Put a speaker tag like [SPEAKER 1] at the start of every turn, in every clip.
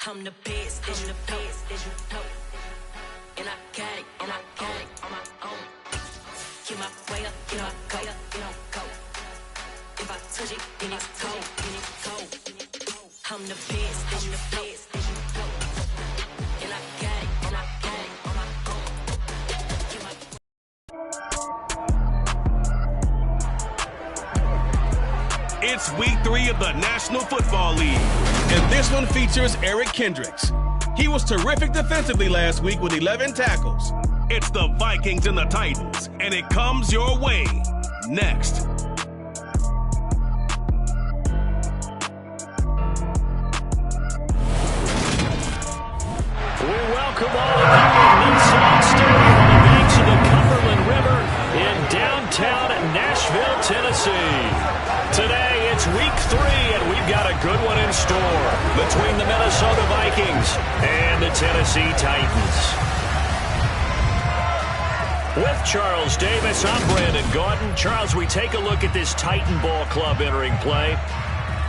[SPEAKER 1] I'm the best, as you know. And I got it, on my own. Get my way up, get my go, go. If I touch it, then it's cold, I'm the best, as you know. And I got it, on my own.
[SPEAKER 2] It's week 3 of the National Football League, and this one features Eric Kendricks. He was terrific defensively last week with 11 tackles. It's the Vikings and the Titans, and it comes your way next.
[SPEAKER 3] We welcome all of you to Nissan Stadium on the banks of the Cumberland River in downtown Nashville, Tennessee. Today, it's week 3, and we've got a good one in store between the Minnesota Vikings and the Tennessee Titans. With Charles Davis, I'm Brandon Gaudin. Charles, we take a look at this Titan Ball Club entering play.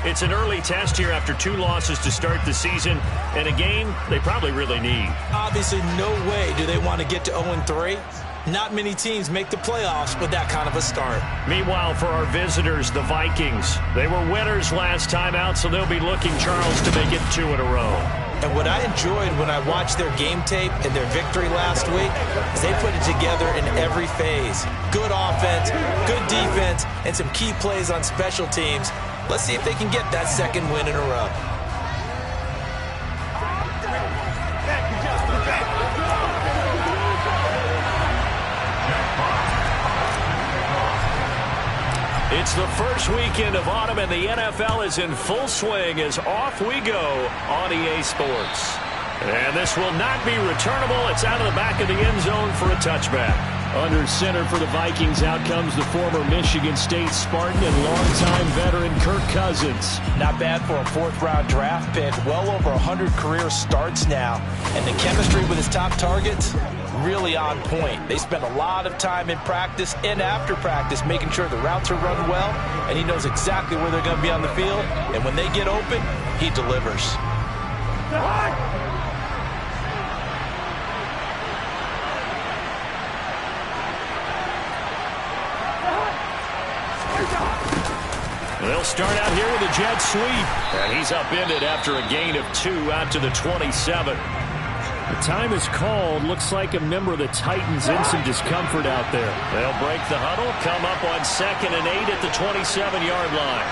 [SPEAKER 3] It's an early test here after 2 losses to start the season, and a game they probably really need.
[SPEAKER 4] Obviously, no way do they want to get to 0-3. Not many teams make the playoffs with that kind of a start.
[SPEAKER 3] Meanwhile, for our visitors, the Vikings, they were winners last time out, so they'll be looking, Charles, to make it 2 in a row.
[SPEAKER 4] And what I enjoyed when I watched their game tape and their victory last week is they put it together in every phase. Good offense, good defense, and some key plays on special teams. Let's see if they can get that 2nd win in a row.
[SPEAKER 3] It's the first weekend of autumn, and the NFL is in full swing as off we go on EA Sports. And this will not be returnable. It's out of the back of the end zone for a touchback. Under center for the Vikings, out comes the former Michigan State Spartan and longtime veteran Kirk Cousins.
[SPEAKER 4] Not bad for a 4th-round draft pick. Well over 100 career starts now. And the chemistry with his top targets, really on point. They spend a lot of time in practice and after practice making sure the routes are run well, and he knows exactly where they're going to be on the field. And when they get open, he delivers.
[SPEAKER 3] They'll start out here with a jet sweep. And he's upended after a gain of 2 out to the 27. The time is called. Looks like a member of the Titans in some discomfort out there. They'll break the huddle, come up on 2nd and 8 at the 27-yard line.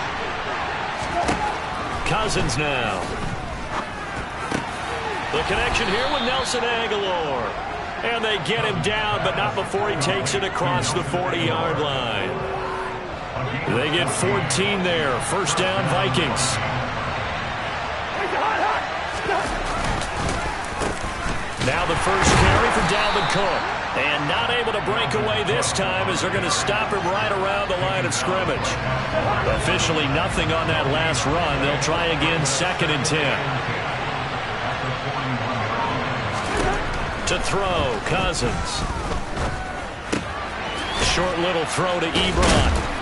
[SPEAKER 3] Cousins now. The connection here with Nelson Aguilar. And they get him down, but not before he takes it across the 40-yard line. They get 14 there. 1st down, Vikings. Now the first carry for Dalvin Cook. And not able to break away this time as they're going to stop him right around the line of scrimmage. Officially nothing on that last run. They'll try again 2nd and 10. To throw, Cousins. Short little throw to Ebron.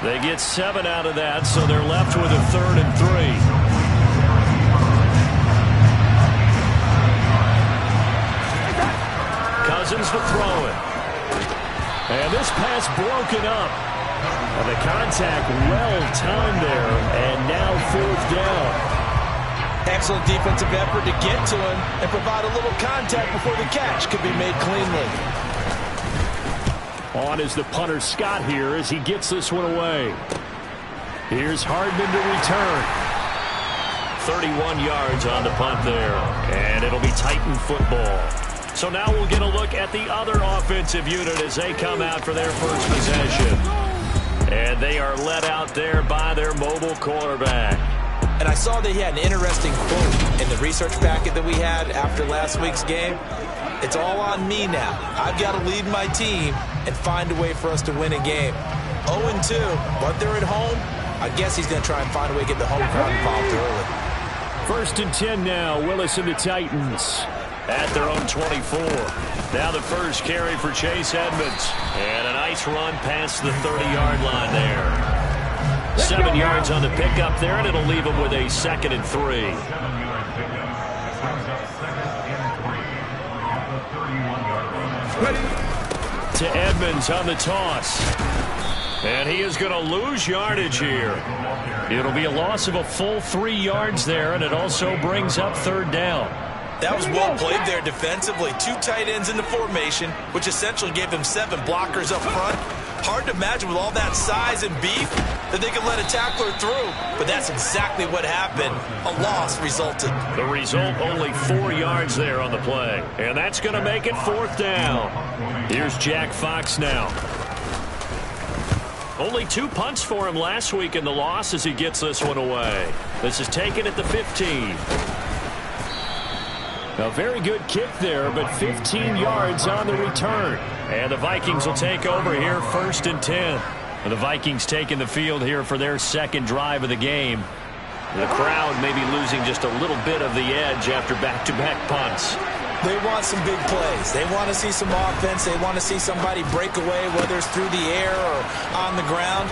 [SPEAKER 3] They get 7 out of that, so they're left with a 3rd and 3. Cousins to throw it. And this pass broken up. And the contact well timed there, and now 4th down.
[SPEAKER 4] Excellent defensive effort to get to him and provide a little contact before the catch could be made cleanly.
[SPEAKER 3] On is the punter Scott here as he gets this one away. Here's Hardman to return. 31 yards on the punt there. And it'll be Titan football. So now we'll get a look at the other offensive unit as they come out for their first possession. And they are led out there by their mobile quarterback.
[SPEAKER 4] And I saw that he had an interesting quote in the research packet that we had after last week's game. It's all on me now. I've got to lead my team and find a way for us to win a game. 0-2, but they're at home. I guess he's going to try and find a way to get the home crowd involved early.
[SPEAKER 3] 1st and 10 now. Willis and the Titans at their own 24. Now the first carry for Chase Edmonds. And a nice run past the 30-yard line there. 7 yards on the pickup there, and it'll leave him with a 2nd and 3. To Edmonds on the toss. And he is going to lose yardage here. It'll be a loss of a full 3 yards there, and it also brings up third down.
[SPEAKER 4] That was well played there defensively. 2 tight ends in the formation, which essentially gave them 7 blockers up front. Hard to imagine with all that size and beef that they could let a tackler through. But that's exactly what happened. A loss resulted.
[SPEAKER 3] The result, only 4 yards there on the play. And that's going to make it fourth down. Here's Jack Fox now. Only 2 punts for him last week in the loss as he gets this one away. This is taken at the 15. A very good kick there, but 15 yards on the return. And the Vikings will take over here, 1st and 10. And the Vikings taking the field here for their second drive of the game. The crowd may be losing just a little bit of the edge after back-to-back punts.
[SPEAKER 4] They want some big plays. They want to see some offense. They want to see somebody break away, whether it's through the air or on the ground.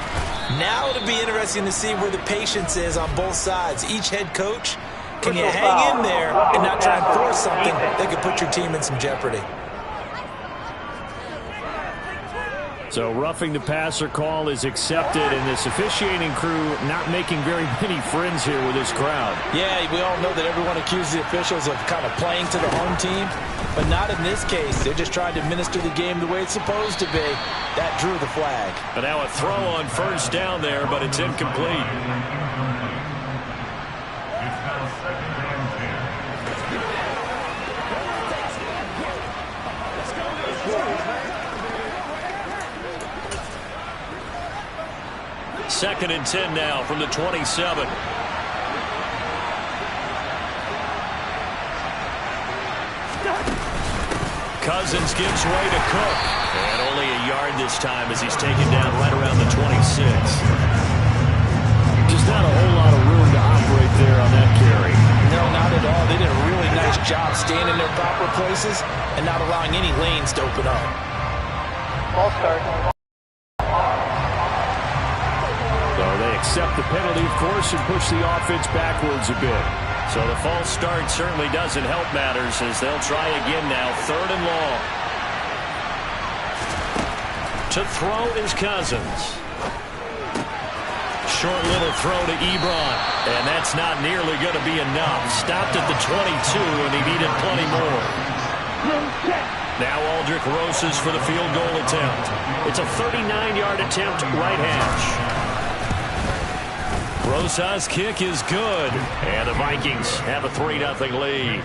[SPEAKER 4] Now it'll be interesting to see where the patience is on both sides. Each head coach, can you hang in there and not try and force something that could put your team in some jeopardy?
[SPEAKER 3] So roughing the passer call is accepted, and this officiating crew not making very many friends here with this crowd.
[SPEAKER 4] Yeah, we all know that everyone accuses the officials of kind of playing to the home team, but not in this case. They're just trying to administer the game the way it's supposed to be. That drew the flag.
[SPEAKER 3] But now a throw on first down there, but it's incomplete. Second and 10 now from the 27. Cousins gives way to Cook. And only a yard this time as he's taken down right around the 26. Just not a whole lot of room to operate there on that carry.
[SPEAKER 4] No, not at all. They did a really nice job staying in their proper places and not allowing any lanes to open up.
[SPEAKER 5] Ball start.
[SPEAKER 3] Accept the penalty, of course, and push the offense backwards a bit. So the false start certainly doesn't help matters as they'll try again now, 3rd and long. To throw is Cousins. Short little throw to Ebron, and that's not nearly going to be enough. Stopped at the 22, and he needed plenty more. Now Aldrich Rosas for the field goal attempt. It's a 39-yard attempt, right hash. Rosas' kick is good, and the Vikings have a 3-0 lead.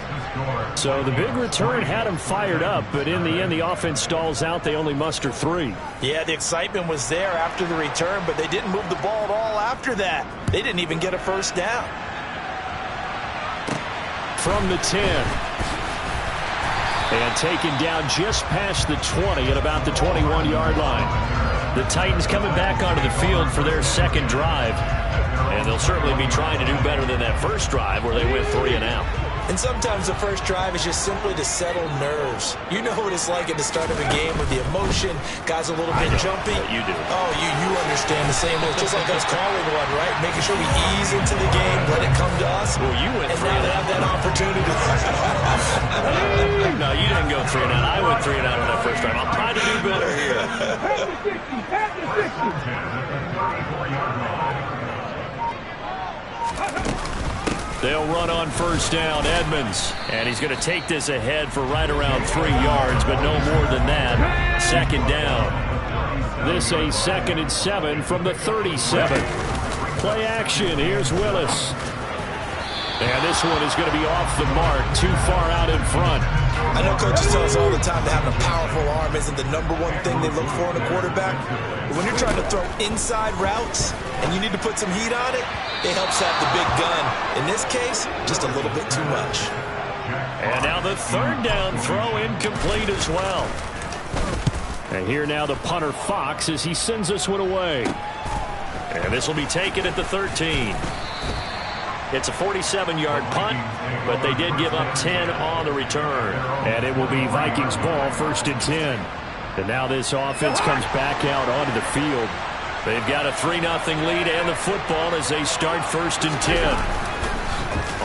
[SPEAKER 3] So the big return had them fired up, but in the end, the offense stalls out. They only muster 3.
[SPEAKER 4] Yeah, the excitement was there after the return, but they didn't move the ball at all after that. They didn't even get a first down.
[SPEAKER 3] From the 10. And taken down just past the 20 at about the 21-yard line. The Titans coming back onto the field for their second drive. And they'll certainly be trying to do better than that first drive where they went 3 and out.
[SPEAKER 4] And sometimes the first drive is just simply to settle nerves. You know what it's like at the start of a game with the emotion. Guys a little bit jumpy.
[SPEAKER 3] You do.
[SPEAKER 4] Oh, you understand the same way. It's just like us calling one, right? Making sure we ease into the game, let it come to us.
[SPEAKER 3] Well, you went 3
[SPEAKER 4] and
[SPEAKER 3] and
[SPEAKER 4] now
[SPEAKER 3] out.
[SPEAKER 4] Have that opportunity.
[SPEAKER 3] No, you didn't go 3 and out. I went 3 and out on that first drive. I'll try to do better here. They'll run on first down, Edmonds. And he's going to take this ahead for right around 3 yards, but no more than that. Second down. This a 2nd and 7 from the 37. Play action. Here's Willis. And this one is going to be off the mark, too far out in front.
[SPEAKER 4] I know coaches tell us all the time that having a powerful arm isn't the #1 thing they look for in a quarterback. But when you're trying to throw inside routes and you need to put some heat on it, it helps have the big gun. In this case, just a little bit too much.
[SPEAKER 3] And now the 3rd down throw incomplete as well. And here now the punter Fox as he sends this one away. And this will be taken at the 13. It's a 47-yard punt, but they did give up 10 on the return. And it will be Vikings ball, 1st and 10. And now this offense comes back out onto the field. They've got a 3-0 lead and the football as they start 1st and 10.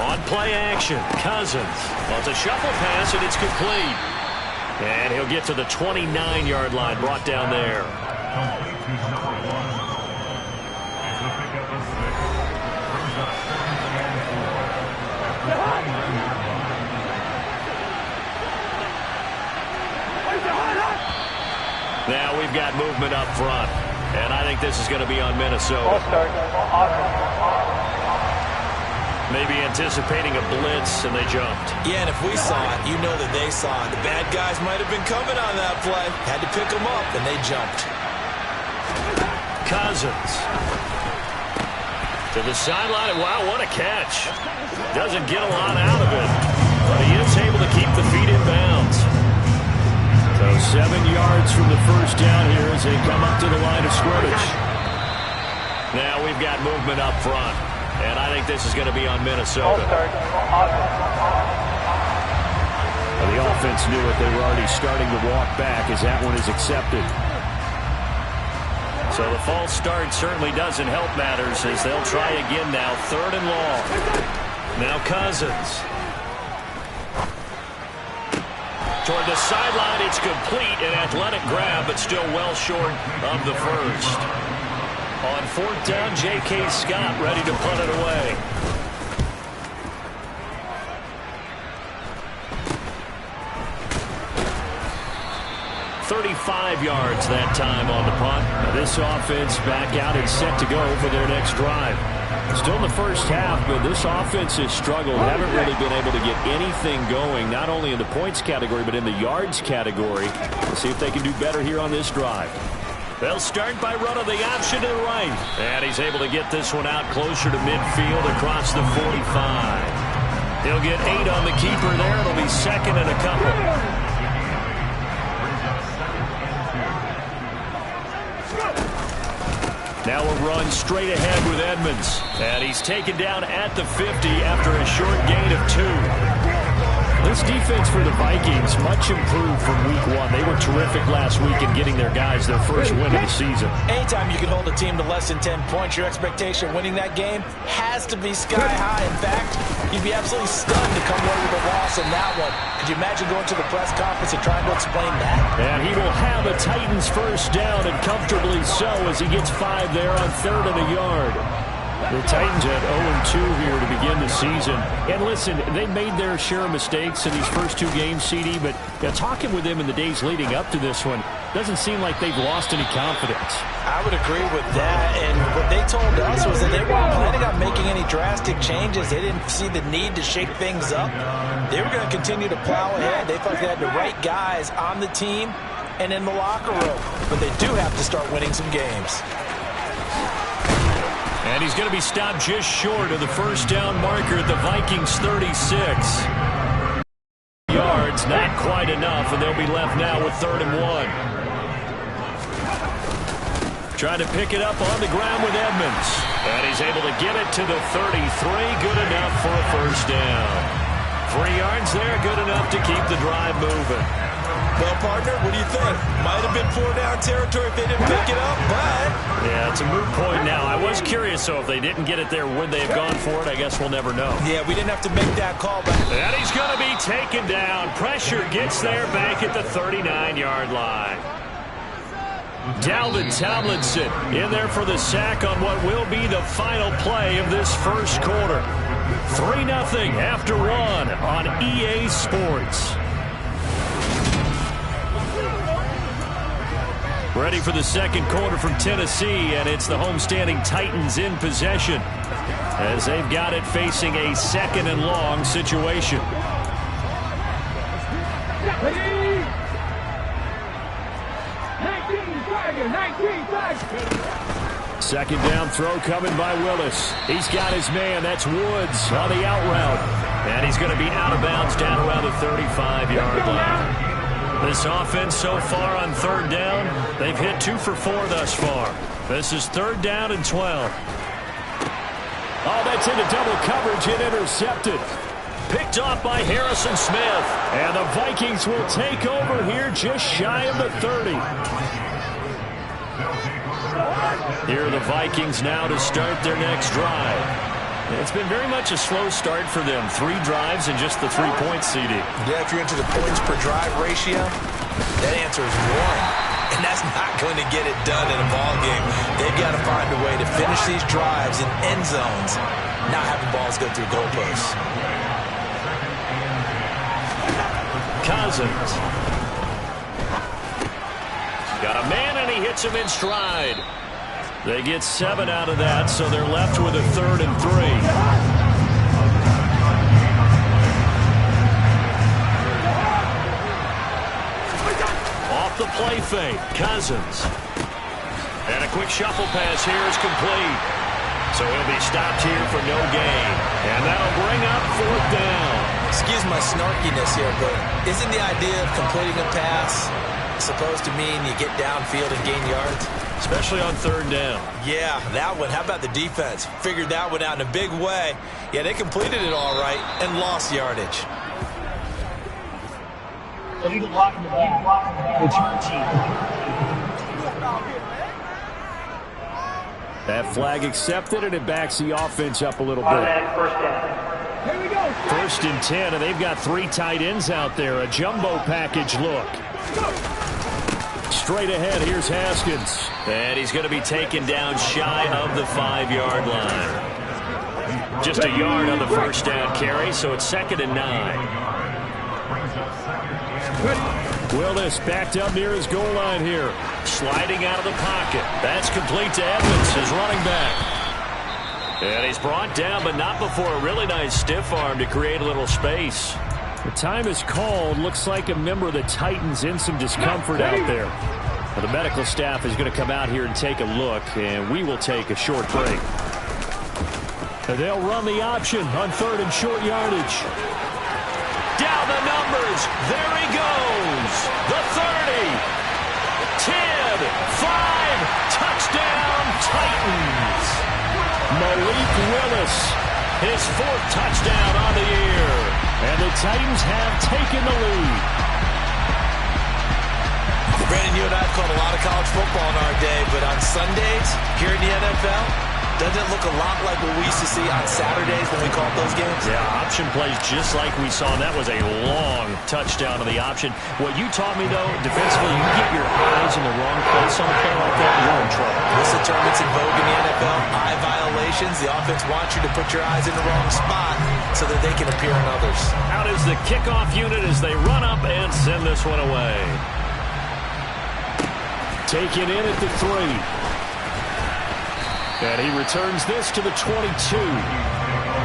[SPEAKER 3] On play action, Cousins. Well, it's a shuffle pass, and it's complete. And he'll get to the 29-yard line, brought down there. Now we've got movement up front, and I think this is going to be on Minnesota.
[SPEAKER 5] Ball start.
[SPEAKER 3] Maybe anticipating a blitz, and they jumped.
[SPEAKER 4] Yeah, and if we saw it, you know that they saw it. The bad guys might have been coming on that play. Had to pick them up, and they jumped.
[SPEAKER 3] Cousins. To the sideline. Wow, what a catch. Doesn't get a lot out of it, but he is able to keep the feet in bounds. So 7 yards from the first down here as they come up to the line of scrimmage. Now we've got movement up front. And I think this is going to be on Minnesota.
[SPEAKER 5] The
[SPEAKER 3] offense knew it. They were already starting to walk back as that one is accepted. So the false start certainly doesn't help matters as they'll try again now. 3rd and long. Now Cousins. Toward the sideline, it's complete. An athletic grab, but still well short of the first. On 4th down, J.K. Scott ready to punt it away. "35 yards that time on the punt. Now this offense back out and set to go for their next drive. Still in the first half, but this offense has struggled. Haven't really been able to get anything going, not only in the points category, but in the yards category. Let's see if they can do better here on this drive. They'll start by running the option to the right. And he's able to get this one out closer to midfield across the 45. He'll get 8 on the keeper there. It'll be 2nd and a couple. Now a run straight ahead with Edmonds. And he's taken down at the 50 after a short gain of 2. This defense for the Vikings, much improved from week 1. They were terrific last week in getting their guys their first win of the season.
[SPEAKER 4] Anytime you can hold a team to less than 10 points, your expectation of winning that game has to be sky high. In fact, you'd be absolutely stunned to come away with a loss in that one. Could you imagine going to the press conference and trying to explain that?
[SPEAKER 3] And he will have a Titans first down, and comfortably so, as he gets 5 there on 3rd and a yard. The Titans at 0-2 here to begin the season. And listen, they made their share of mistakes in these first 2 games, CD, but talking with them in the days leading up to this one, doesn't seem like they've lost any confidence.
[SPEAKER 4] I would agree with that, and what they told us was that they weren't planning on making any drastic changes. They didn't see the need to shake things up. They were going to continue to plow ahead. They felt they had the right guys on the team and in the locker room, but they do have to start winning some games.
[SPEAKER 3] And he's going to be stopped just short of the first down marker at the Vikings 36. Yards, not quite enough, and they'll be left now with 3rd and 1. Trying to pick it up on the ground with Edmonds. And he's able to get it to the 33. Good enough for a first down. 3 yards there, good enough to keep the drive moving.
[SPEAKER 4] Well, partner, what do you think? Might have been 4-down territory if they didn't pick it up, but...
[SPEAKER 3] Yeah, it's a moot point now. I was curious, so if they didn't get it there, would they have gone for it? I guess we'll never know.
[SPEAKER 4] Yeah, we didn't have to make that call, but...
[SPEAKER 3] And he's going to be taken down. Pressure gets there back at the 39-yard line. Dalvin Tomlinson in there for the sack on what will be the final play of this first quarter. 3-0 after 1 on EA Sports. Ready for the second quarter from Tennessee, and it's the homestanding Titans in possession as they've got it facing a 2nd and long situation. Second down throw coming by Willis. He's got his man. That's Woods on the out route. And he's going to be out of bounds down around the 35-yard line. This offense so far on 3rd down, they've hit 2 for 4 thus far. This is 3rd down and 12. Oh, that's into double coverage and intercepted. Picked off by Harrison Smith. And the Vikings will take over here just shy of the 30. Here are the Vikings now to start their next drive. It's been very much a slow start for them. 3 drives and just the 3 points, CD.
[SPEAKER 4] Yeah, if you're into the points per drive ratio, that answer is 1. And that's not going to get it done in a ball game. They've got to find a way to finish these drives in end zones, not having balls go through goalposts.
[SPEAKER 3] Cousins. Got a man, and he hits him in stride. They get 7 out of that, so they're left with a 3rd and 3. Off the play fake, Cousins. And a quick shuffle pass here is complete. So he'll be stopped here for no gain. And that'll bring up 4th down.
[SPEAKER 4] Excuse my snarkiness here, but isn't the idea of completing a pass supposed to mean you get downfield and gain yards?
[SPEAKER 3] Especially on 3rd down.
[SPEAKER 4] Yeah, that one. How about the defense? Figured that one out in a big way. Yeah, they completed it all right and lost yardage.
[SPEAKER 6] Illegal blocking the ball. Return team.
[SPEAKER 3] That flag accepted, and it backs the offense up a little bit.
[SPEAKER 6] First down. Here we go.
[SPEAKER 3] 1st and 10, and they've got 3 tight ends out there. A jumbo package look. Straight ahead, here's Haskins. And he's going to be taken down shy of the 5-yard line. Just a yard on the 1st down carry, so it's 2nd and 9. Willis backed up near his goal line here. Sliding out of the pocket. That's complete to Edmonds, his running back. And he's brought down, but not before a really nice stiff arm to create a little space. The time is called. Looks like a member of the Titans in some discomfort out there. Well, the medical staff is going to come out here and take a look, and we will take a short break. And they'll run the option on 3rd and short yardage. Down the numbers. There he goes. The 30. 10. 5. Touchdown, Titans. Malik Willis. His 4th touchdown on the year. And the Titans have taken the lead.
[SPEAKER 4] Brandon, you and I have called a lot of college football in our day, but on Sundays, here in the NFL, doesn't it look a lot like what we used to see on Saturdays when we called those games?
[SPEAKER 3] Yeah, option plays just like we saw, and that was a long touchdown on the option. What you taught me, though, defensively, you get your eyes in the wrong place on a play like that, you're in trouble.
[SPEAKER 4] Whistle tournaments in vogue in the NFL, eye violations. The offense wants you to put your eyes in the wrong spot so that they can appear on others.
[SPEAKER 3] Out is the kickoff unit as they run up and send this one away. Taken in at the 3. And he returns this to the 22.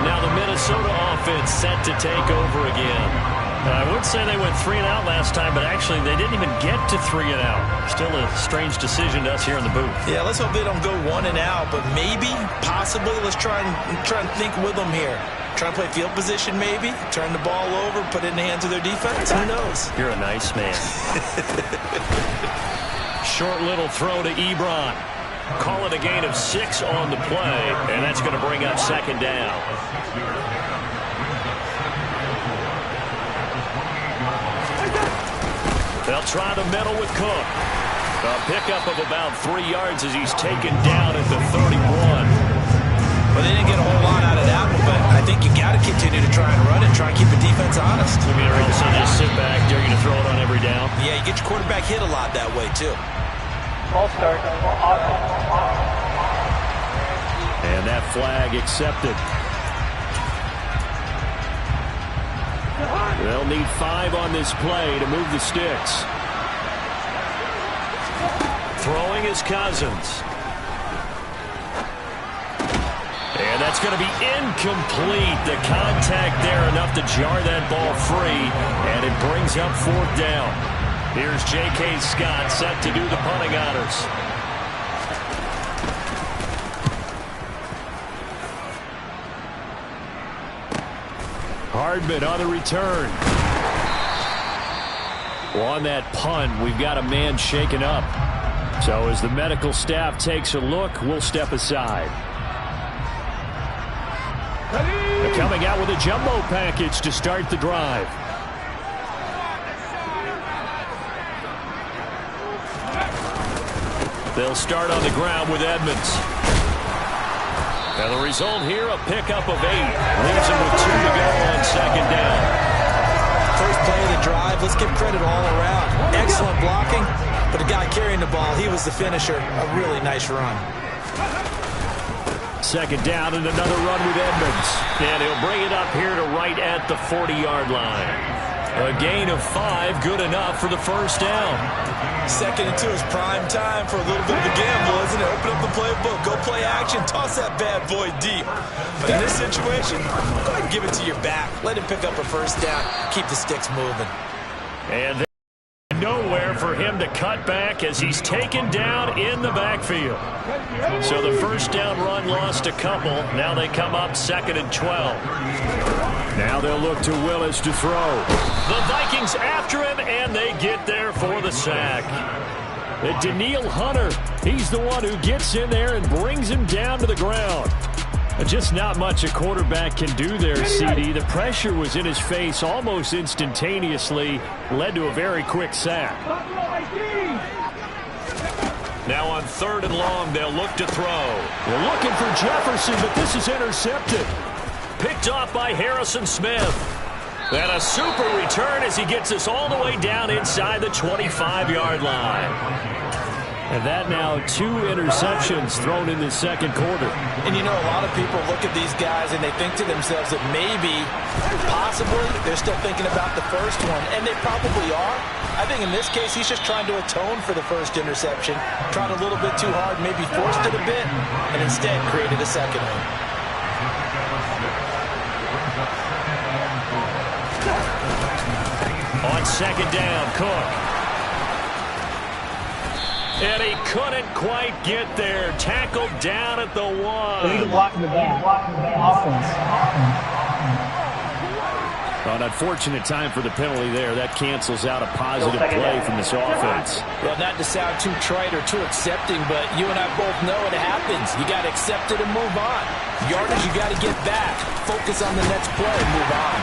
[SPEAKER 3] Now the Minnesota offense set to take over again. I would say they went 3 and out last time, but actually they didn't even get to 3 and out. Still a strange decision to us here in the booth.
[SPEAKER 4] Yeah, let's hope they don't go 1 and out, but maybe, possibly, let's try and think with them here. Try and play field position maybe, turn the ball over, put it in the hands of their defense. Who knows?
[SPEAKER 3] You're a nice man. Short little throw to Ebron. Call it a gain of 6 on the play, and that's going to bring up 2nd down. They'll try the middle with Cook. A pickup of about 3 yards as he's taken down at the 31.
[SPEAKER 4] Well, they didn't get a whole lot out of that one, but I think you got to continue to try and run it, try and keep the defense honest.
[SPEAKER 3] I mean, or also just sit back, dare you to throw it on every down.
[SPEAKER 4] Yeah, you get your quarterback hit a lot that way, too.
[SPEAKER 6] Ball start.
[SPEAKER 3] And that flag accepted. They'll need 5 on this play to move the sticks. Throwing is Cousins. And that's going to be incomplete. The contact there enough to jar that ball free, and it brings up 4th down. Here's J.K. Scott set to do the punting honors. Hardman on the return. Well, on that punt, we've got a man shaken up. So as the medical staff takes a look, we'll step aside. They're coming out with a jumbo package to start the drive. They'll start on the ground with Edmonds. And the result here, a pickup of 8. Leaves him with 2 to go on second down.
[SPEAKER 4] First play of the drive, let's give credit all around. Excellent blocking, but the guy carrying the ball, he was the finisher. A really nice run.
[SPEAKER 3] Second down and another run with Edmonds. And he'll bring it up here to right at the 40-yard line. A gain of 5, good enough for the first down.
[SPEAKER 4] 2nd and 2 is prime time for a little bit of a gamble, isn't it? Open up the playbook, go play action, toss that bad boy deep. But in this situation, go ahead and give it to your back. Let him pick up a first down, keep the sticks moving.
[SPEAKER 3] And nowhere for him to cut back as he's taken down in the backfield. So the first down run lost a couple. Now they come up 2nd and 12. Now they'll look to Willis to throw. The Vikings after him, and they get there for the sack. Daniil Hunter, he's the one who gets in there and brings him down to the ground. Just not much a quarterback can do there, CD. The pressure was in his face almost instantaneously, led to a very quick sack. Now on 3rd and long, they'll look to throw. They're looking for Jefferson, but this is intercepted. Picked off by Harrison Smith. And a super return as he gets us all the way down inside the 25-yard line. And that now 2 interceptions thrown in the second quarter.
[SPEAKER 4] And you know, a lot of people look at these guys and they think to themselves that maybe, possibly, they're still thinking about the first one. And they probably are. I think in this case, he's just trying to atone for the first interception. Tried a little bit too hard, maybe forced it a bit, and instead created a second one.
[SPEAKER 3] On second down, Cook. And he couldn't quite get there. Tackled down at the 1.
[SPEAKER 6] Illegal block in the back. Offense.
[SPEAKER 3] An unfortunate time for the penalty there. That cancels out a positive play from this offense.
[SPEAKER 4] Well, not to sound too trite or too accepting, but you and I both know it happens. You got to accept it and move on. Yardage, you got to get back. Focus on the next play and move on.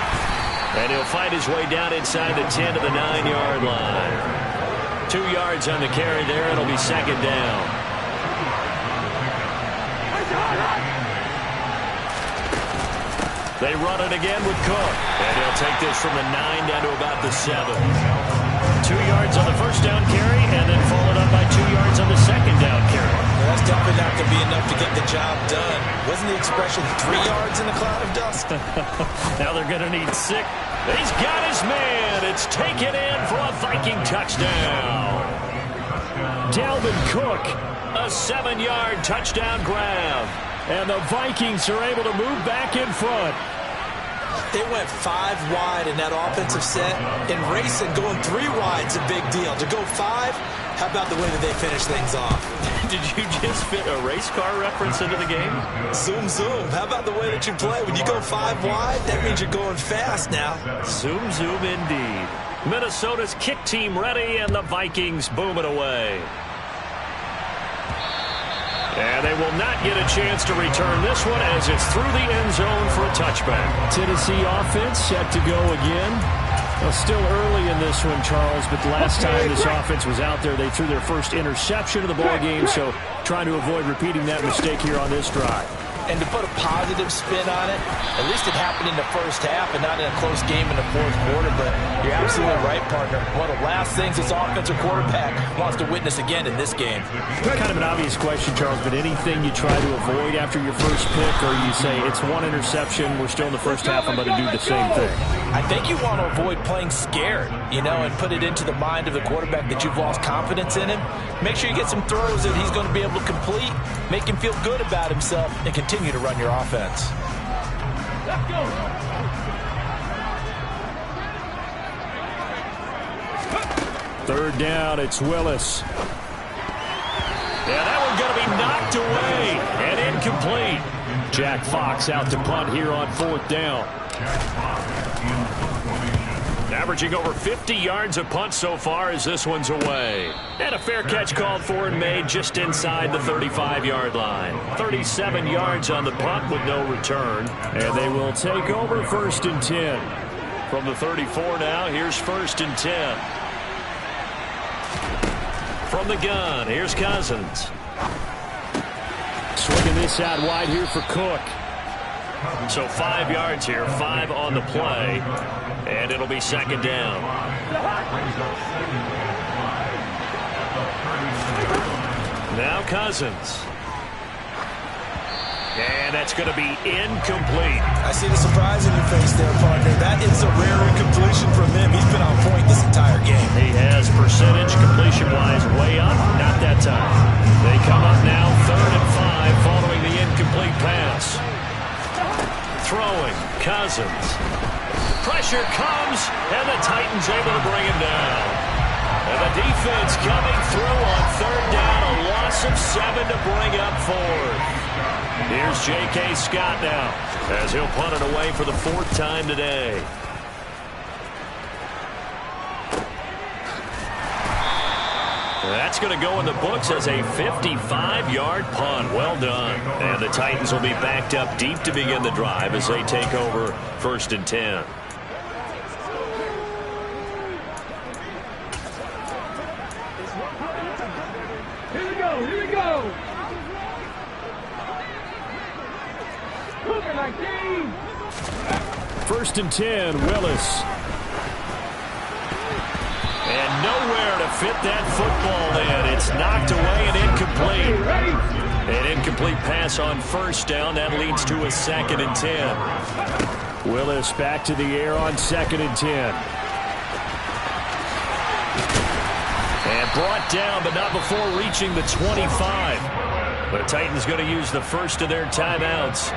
[SPEAKER 3] And he'll find his way down inside the 10 to the 9-yard line. 2 yards on the carry there. It'll be second down. They run it again with Cook. And he'll take this from the 9 down to about the 7. 2 yards on the first down carry, and then followed up by 2 yards on the second down carry.
[SPEAKER 4] Well, that's definitely not going to be enough to get the job done. Wasn't the expression 3 yards in a cloud of dust?
[SPEAKER 3] Now they're going to need 6. He's got his man. It's taken in for a Viking touchdown. Dalvin Cook, a 7-yard touchdown grab. And the Vikings are able to move back in front.
[SPEAKER 4] They went 5 wide in that offensive set. And racing, going 3 wide's a big deal. To go 5, how about the way that they finish things off?
[SPEAKER 3] Did you just fit a race car reference into the game?
[SPEAKER 4] Zoom, zoom. How about the way that you play? When you go 5 wide, that means you're going fast now.
[SPEAKER 3] Zoom, zoom indeed. Minnesota's kick team ready, and the Vikings boom it away. And they will not get a chance to return this one as it's through the end zone for a touchback. Tennessee offense set to go again. Well, still early in this one, Charles, but the last time this offense was out there, they threw their first interception of the ball game, so trying to avoid repeating that mistake here on this drive.
[SPEAKER 4] And to put a positive spin on it, at least it happened in the first half and not in a close game in the fourth quarter. But you're absolutely right, partner. One of the last things this offensive quarterback wants to witness again in this game.
[SPEAKER 3] Kind of an obvious question, Charles, but anything you try to avoid after your first pick, or you say it's 1 interception, we're still in the first half, I'm going to do the same thing?
[SPEAKER 4] I think you want to avoid playing scared, and put it into the mind of the quarterback that you've lost confidence in him. Make sure you get some throws that he's going to be able to complete, make him feel good about himself, and continue to run your offense.
[SPEAKER 6] Let's go.
[SPEAKER 3] Third down, it's Willis. Yeah, that one's going to be knocked away and incomplete. Jack Fox out to punt here on 4th down. Averaging over 50 yards a punt so far as this one's away. And a fair catch called for and made just inside the 35-yard line. 37 yards on the punt with no return. And they will take over 1st and 10. From the 34 now, here's 1st and 10. From the gun, here's Cousins. Swinging this out wide here for Cook. So 5 yards here, 5 on the play, and it'll be second down. Now Cousins. And that's going to be incomplete.
[SPEAKER 4] I see the surprise in your face there, partner. That is a rare incompletion from him. He's been on point this entire game.
[SPEAKER 3] He has percentage completion-wise way up. Not that time. They come up now 3rd and 5 following the incomplete pass. Throwing, Cousins. Pressure comes, and the Titans able to bring him down. And the defense coming through on 3rd down, a loss of 7 to bring up 4th. Here's J.K. Scott now, as he'll punt it away for the 4th time today. That's going to go in the books as a 55-yard punt. Well done. And the Titans will be backed up deep to begin the drive as they take over 1st and 10.
[SPEAKER 6] Here we go.
[SPEAKER 3] 1st and 10, Willis. And nowhere to fit that football in. It's knocked away and incomplete. An incomplete pass on 1st down. That leads to a 2nd and 10. Willis back to the air on 2nd and 10. And brought down, but not before reaching the 25. The Titans going to use the first of their timeouts,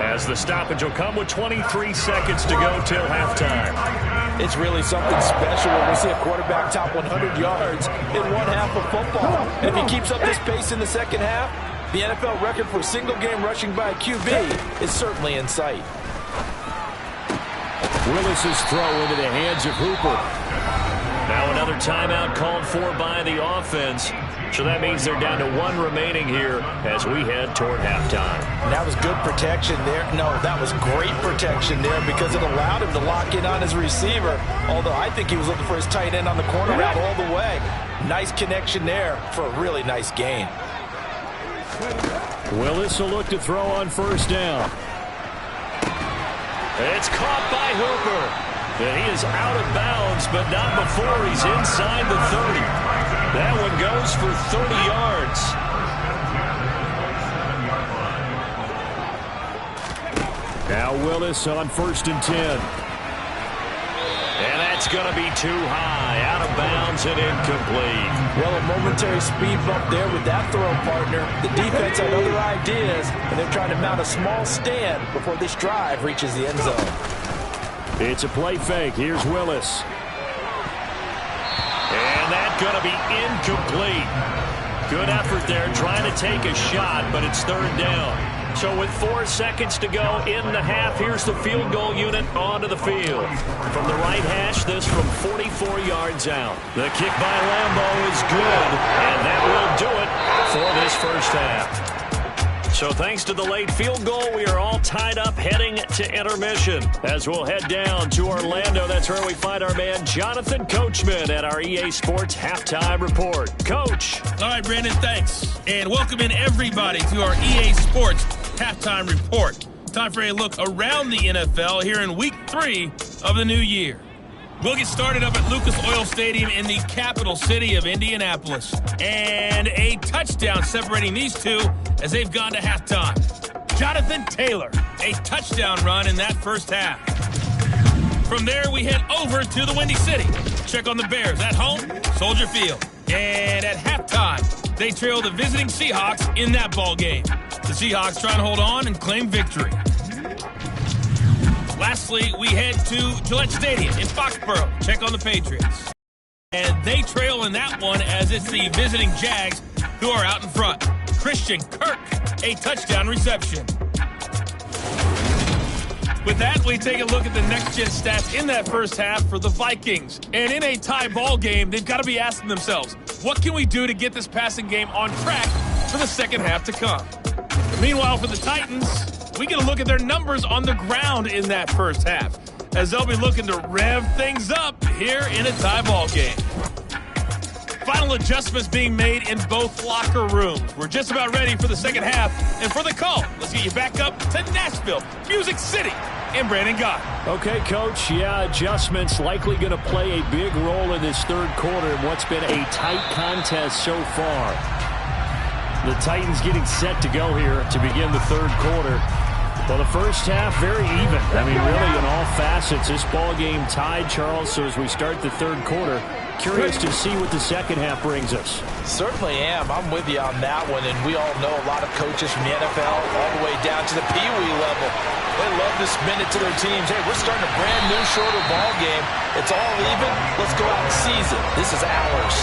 [SPEAKER 3] as the stoppage will come with 23 seconds to go till halftime.
[SPEAKER 4] It's really something special when we see a quarterback top 100 yards in one half of football. And if he keeps up this pace in the second half, the NFL record for single-game rushing by a QB is certainly in sight.
[SPEAKER 3] Willis's throw into the hands of Hooper. Now another timeout called for by the offense. So that means they're down to 1 remaining here as we head toward halftime.
[SPEAKER 4] That was good protection there. No, that was great protection there because it allowed him to lock in on his receiver. Although I think he was looking for his tight end on the corner route all the way. Nice connection there for a really nice gain.
[SPEAKER 3] Willis will look to throw on 1st down. It's caught by Hooper. And he is out of bounds, but not before he's inside the 30. That one goes for 30 yards. Now Willis on 1st and 10. And that's going to be too high, out of bounds and incomplete.
[SPEAKER 4] Well, a momentary speed bump there with that throw, partner. The defense had other ideas, and they're trying to mount a small stand before this drive reaches the end zone.
[SPEAKER 3] It's a play fake. Here's Willis. And that's going to be incomplete. Good effort there trying to take a shot, but it's 3rd down. So with 4 seconds to go in the half, here's the field goal unit onto the field. From the right hash, this from 44 yards out. The kick by Lambo is good, and that will do it for this 1st half. So thanks to the late field goal, we are all tied up heading to intermission. As we'll head down to Orlando, that's where we find our man Jonathan Coachman at our EA Sports Halftime Report. Coach.
[SPEAKER 2] All right, Brandon, thanks. And welcome in everybody to our EA Sports Halftime Report. Time for a look around the NFL here in Week 3 of the new year. We'll get started up at Lucas Oil Stadium in the capital city of Indianapolis. And a touchdown separating these two as they've gone to halftime. Jonathan Taylor, a touchdown run in that 1st half. From there, we head over to the Windy City. Check on the Bears at home, Soldier Field. And at halftime, they trail the visiting Seahawks in that ball game. The Seahawks trying to hold on and claim victory. Lastly, we head to Gillette Stadium in Foxborough. Check on the Patriots. And they trail in that one as it's the visiting Jags who are out in front. Christian Kirk, a touchdown reception. With that, we take a look at the next-gen stats in that 1st half for the Vikings. And in a tie ball game, they've got to be asking themselves, what can we do to get this passing game on track for the 2nd half to come? Meanwhile, for the Titans, we get a look at their numbers on the ground in that 1st half, as they'll be looking to rev things up here in a tie ball game.
[SPEAKER 7] Final adjustments being made in both locker rooms. We're just about ready for the second half. And for the call, let's get you back up to Nashville, Music City, and Brandon Gott.
[SPEAKER 3] Okay, Coach. Yeah, adjustments likely going to play a big role in this third quarter in what's been a tight contest so far. The Titans getting set to go here to begin the third quarter. Well, the first half, very even. I mean, really, in all facets, this ball game tied, Charles. So as we start the third quarter, curious to see what the second half brings us.
[SPEAKER 4] Certainly am. I'm with you on that one. And we all know a lot of coaches from the NFL all the way down to the Pee Wee level. They love to spin it to their teams. Hey, we're starting a brand new, shorter ball game. It's all even. Let's go out and seize it. This is ours.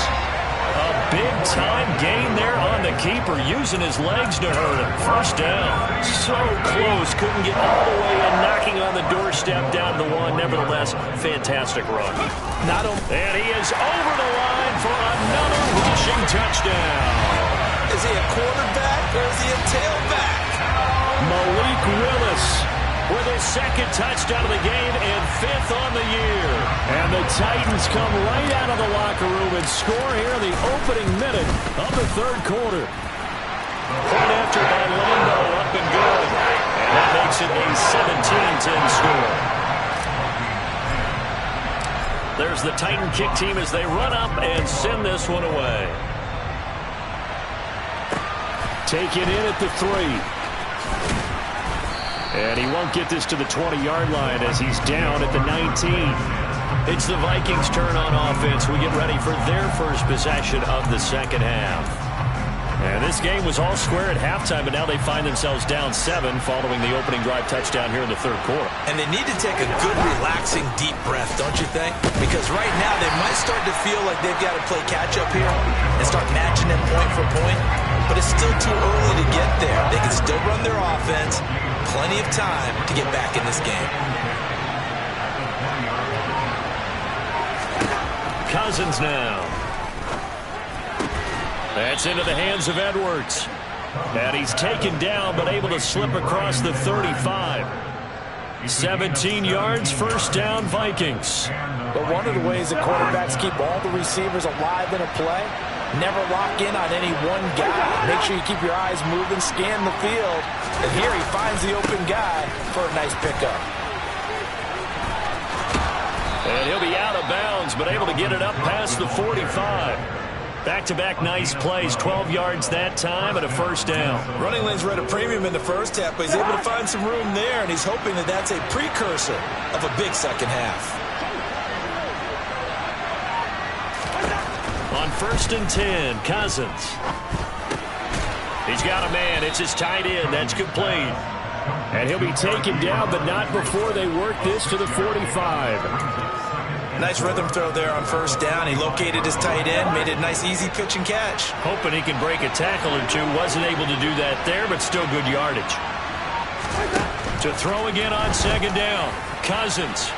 [SPEAKER 3] A big-time gain there on the keeper, using his legs to hurt him. First down. So close. Couldn't get all the way in, knocking on the doorstep down to the one. Nevertheless, fantastic run. And he is over the line for another rushing touchdown.
[SPEAKER 4] Is he a quarterback or is he a tailback?
[SPEAKER 3] Malik Willis with his second touchdown of the game and fifth on the year. And the Titans come right out of the locker room and score here in the opening minute of the third quarter. Point after by Lambo, up and good. And that makes it a 17-10 score. There's the Titan kick team as they run up and send this one away. Taken in at the 3. And he won't get this to the 20-yard line as he's down at the 19. It's the Vikings' turn on offense. We get ready for their first possession of the second half. And this game was all square at halftime, but now they find themselves down 7 following the opening drive touchdown here in the third quarter.
[SPEAKER 4] And they need to take a good, relaxing, deep breath, don't you think? Because right now they might start to feel like they've got to play catch-up here and start matching them point for point. But it's still too early to get there. They can still run their offense. Plenty of time to get back in this game.
[SPEAKER 3] Cousins now. That's into the hands of Edwards. And he's taken down, but able to slip across the 35. 17 yards, first down, Vikings.
[SPEAKER 4] But one of the ways that quarterbacks keep all the receivers alive in a play, never lock in on any one guy. Make sure you keep your eyes moving, scan the field. And here he finds the open guy for a nice pickup.
[SPEAKER 3] And he'll be out of bounds, but able to get it up past the 45. Back-to-back nice plays, 12 yards that time and a first down.
[SPEAKER 4] Running lanes were at a premium in the first half, but he's able to find some room there, and he's hoping that that's a precursor of a big second half.
[SPEAKER 3] On 1st and 10, Cousins. He's got a man. It's his tight end. That's complete. And he'll be taken down, but not before they work this to the 45.
[SPEAKER 4] Nice rhythm throw there on first down. He located his tight end, made it a nice easy pitch and catch.
[SPEAKER 3] Hoping he can break a tackle or two. Wasn't able to do that there, but still good yardage. To throw again on second down. Cousins.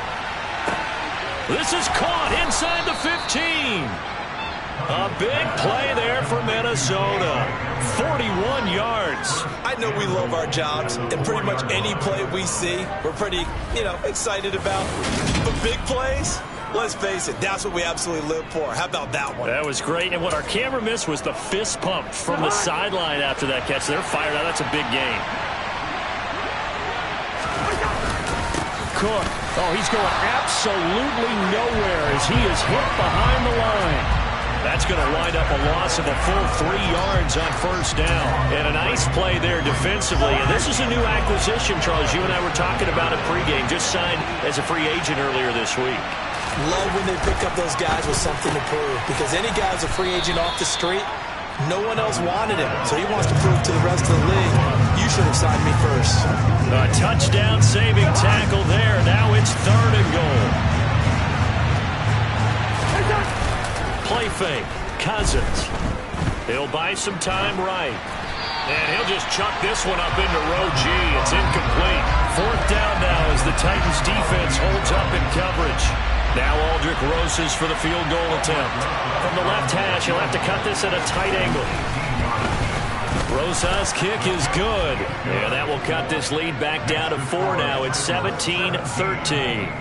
[SPEAKER 3] This is caught inside the 15. A big play there for Minnesota. 41 yards.
[SPEAKER 4] I know we love our jobs, and pretty much any play we see, we're pretty, excited about. But big plays, let's face it, that's what we absolutely live for. How about that one?
[SPEAKER 3] That was great. And what our camera missed was the fist pump from the sideline after that catch. They're fired out. That's a big gain. Cook. Oh, he's going absolutely nowhere as he is hit behind the line. That's going to wind up a loss of a full 3 yards on first down. And a nice play there defensively. And this is a new acquisition, Charles. You and I were talking about it pregame. Just signed as a free agent earlier this week.
[SPEAKER 4] Love when they pick up those guys with something to prove. Because any guy who's a free agent off the street, no one else wanted him. So he wants to prove to the rest of the league, you should have signed me first.
[SPEAKER 3] A touchdown-saving tackle there. Now it's 3rd and goal. Play fake. Cousins. He'll buy some time right. And he'll just chuck this one up into row G. It's incomplete. 4th down now as the Titans defense holds up in coverage. Now Aldrick Rosas for the field goal attempt. From the left hash, he'll have to cut this at a tight angle. Rosas' kick is good. And that will cut this lead back down to 4 now. It's 17-13.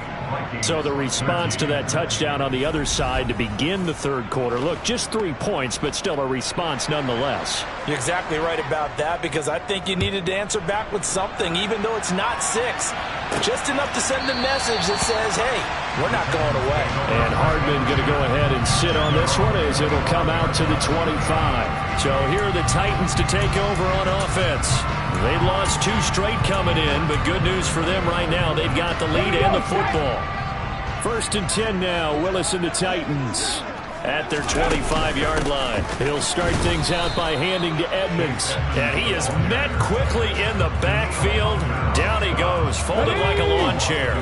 [SPEAKER 3] So the response to that touchdown on the other side to begin the third quarter. Look, just 3 points, but still a response nonetheless.
[SPEAKER 4] You're exactly right about that, because I think you needed to answer back with something, even though it's not 6. Just enough to send a message that says, hey, we're not going away.
[SPEAKER 3] And Hardman going to go ahead and sit on this one as it'll come out to the 25. So here are the Titans to take over on offense. They've lost 2 straight coming in, but good news for them right now. They've got the lead and the football. 1st and 10 now. Willis and the Titans at their 25-yard line. He'll start things out by handing to Edmonds. And he is met quickly in the backfield. Down he goes, folded like a lawn chair.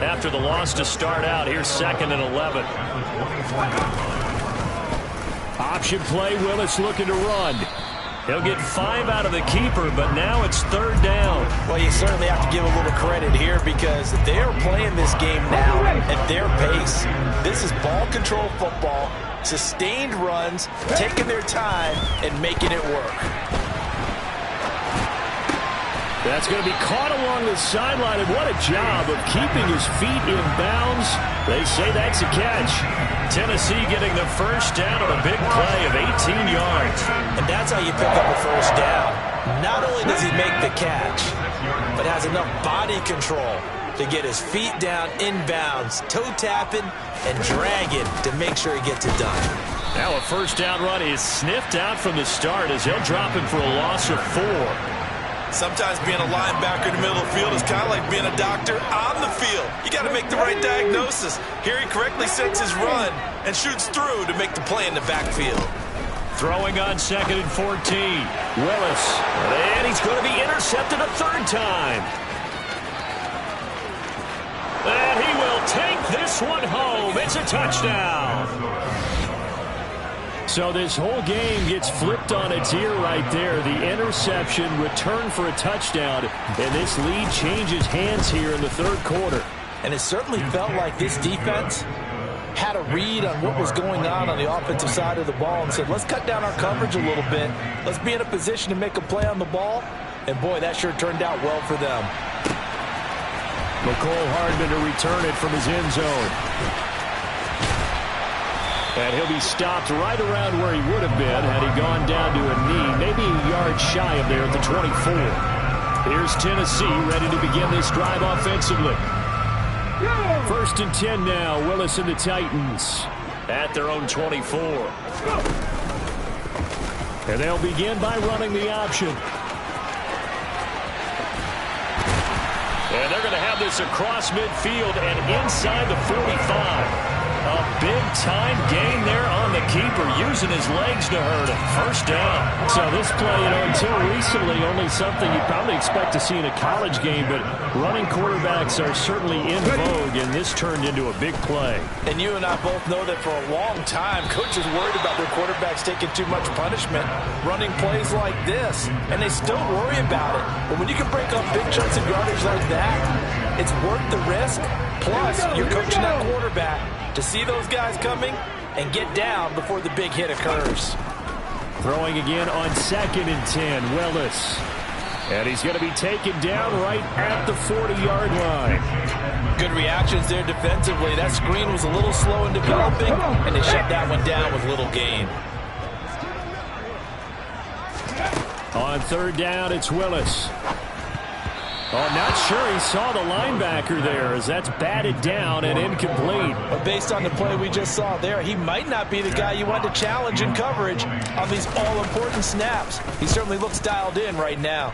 [SPEAKER 3] After the loss to start out, here's 2nd and 11. Option play, Willis looking to run. He'll get 5 out of the keeper, but now it's 3rd down.
[SPEAKER 4] Well, you certainly have to give a little credit here, because they're playing this game now at their pace. This is ball control football, sustained runs, taking their time, and making it work.
[SPEAKER 3] That's going to be caught along the sideline, and what a job of keeping his feet in bounds. They say that's a catch. Tennessee getting the first down on a big play of 18 yards.
[SPEAKER 4] And that's how you pick up a first down. Not only does he make the catch, but has enough body control to get his feet down in bounds, toe tapping and dragging to make sure he gets it done.
[SPEAKER 3] Now a first down run is sniffed out from the start as he'll drop him for a loss of 4.
[SPEAKER 4] Sometimes being a linebacker in the middle of the field is kind of like being a doctor on the field. You got to make the right diagnosis. Here he correctly sets his run and shoots through to make the play in the backfield.
[SPEAKER 3] Throwing on 2nd and 14. Willis. And he's going to be intercepted a 3rd time. And he will take this one home. It's a touchdown. So this whole game gets flipped on its ear right there. The interception, return for a touchdown, and this lead changes hands here in the 3rd quarter.
[SPEAKER 4] And it certainly felt like this defense had a read on what was going on the offensive side of the ball and said, let's cut down our coverage a little bit. Let's be in a position to make a play on the ball. And, boy, that sure turned out well for them.
[SPEAKER 3] McCole Hardman to return it from his end zone. And he'll be stopped right around where he would have been had he gone down to a knee, maybe a yard shy of there at the 24. Here's Tennessee ready to begin this drive offensively. 1st and 10 now, Willis and the Titans at their own 24. And they'll begin by running the option. And they're going to have this across midfield and inside the 45. A big-time gain there on the keeper, using his legs to hurt him. First down. So this play, until recently, only something you'd probably expect to see in a college game, but running quarterbacks are certainly in vogue, and this turned into a big play.
[SPEAKER 4] And you and I both know that for a long time, coaches worried about their quarterbacks taking too much punishment, running plays like this, and they still worry about it. But when you can break up big chunks of yardage like that, it's worth the risk. Plus, you're coaching that quarterback to see those guys coming and get down before the big hit occurs.
[SPEAKER 3] Throwing again on 2nd and 10, Willis. And he's going to be taken down right at the 40-yard line.
[SPEAKER 4] Good reactions there defensively. That screen was a little slow in developing, and they shut that one down with little gain.
[SPEAKER 3] On 3rd down, it's Willis. Oh, not sure he saw the linebacker there as that's batted down and incomplete.
[SPEAKER 4] But based on the play we just saw there, he might not be the guy you want to challenge in coverage on these all-important snaps. He certainly looks dialed in right now.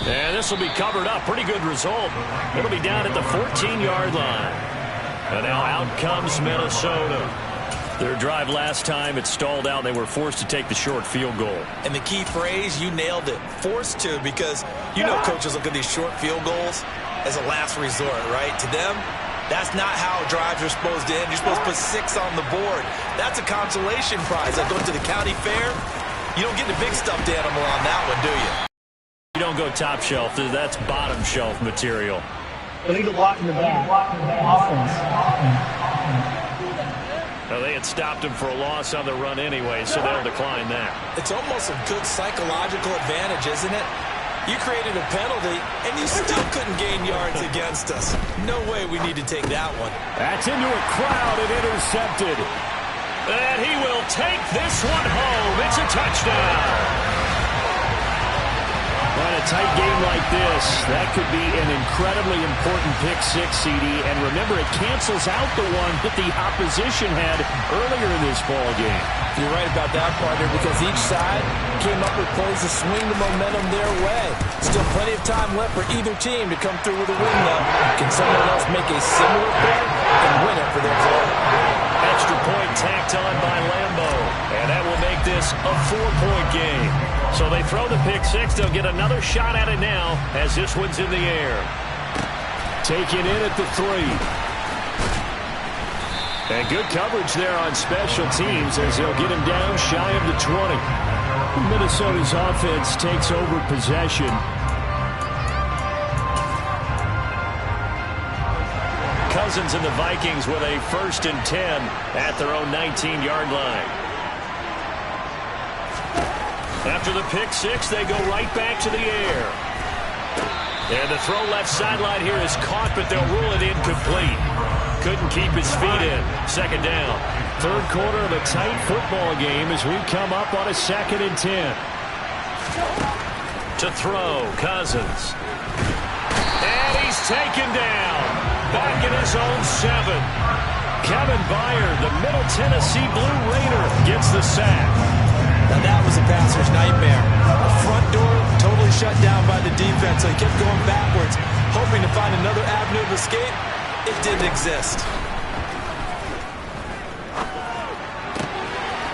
[SPEAKER 3] And this will be covered up. Pretty good result. It'll be down at the 14-yard line. And now out comes Minnesota. Their drive last time, it stalled out, and they were forced to take the short field goal.
[SPEAKER 4] And the key phrase, you nailed it, forced to, because you know coaches look at these short field goals as a last resort, right? To them, that's not how drives are supposed to end. You're supposed to put 6 on the board. That's a consolation prize. Like going to the county fair, you don't get the big stuffed animal on that one, do you?
[SPEAKER 3] You don't go top shelf. That's bottom shelf material.
[SPEAKER 6] Illegal block in the back. Offense.
[SPEAKER 3] Well, they had stopped him for a loss on the run anyway, so they'll decline that.
[SPEAKER 4] It's almost a good psychological advantage, isn't it? You created a penalty, and you still couldn't gain yards against us. No way we need to take that one.
[SPEAKER 3] That's into a crowd and intercepted. And he will take this one home. It's a touchdown. On a tight game like this, that could be an incredibly important pick six, CD. And remember, it cancels out the one that the opposition had earlier in this ball game.
[SPEAKER 4] You're right about that, partner, because each side came up with plays to swing the momentum their way. Still plenty of time left for either team to come through with a win, though. Can someone else make a similar play and win it for their club?
[SPEAKER 3] Extra point tacked on by Lambo. And that will make this a 4-point game. So they throw the pick six. They'll get another shot at it now as this one's in the air. Taken in at the 3. And good coverage there on special teams as they'll get him down shy of the 20. Minnesota's offense takes over possession. Cousins and the Vikings with a 1st and 10 at their own 19-yard line. After the pick six, they go right back to the air. And the throw left sideline here is caught, but they'll rule it incomplete. Couldn't keep his feet in. 2nd down. 3rd quarter of a tight football game as we come up on a 2nd and 10. To throw, Cousins. And he's taken down. Back in his own 7. Kevin Byard, the Middle Tennessee Blue Raider, gets the sack.
[SPEAKER 4] Now that was a passer's nightmare. The front door totally shut down by the defense, so he kept going backwards, hoping to find another avenue of escape. It didn't exist.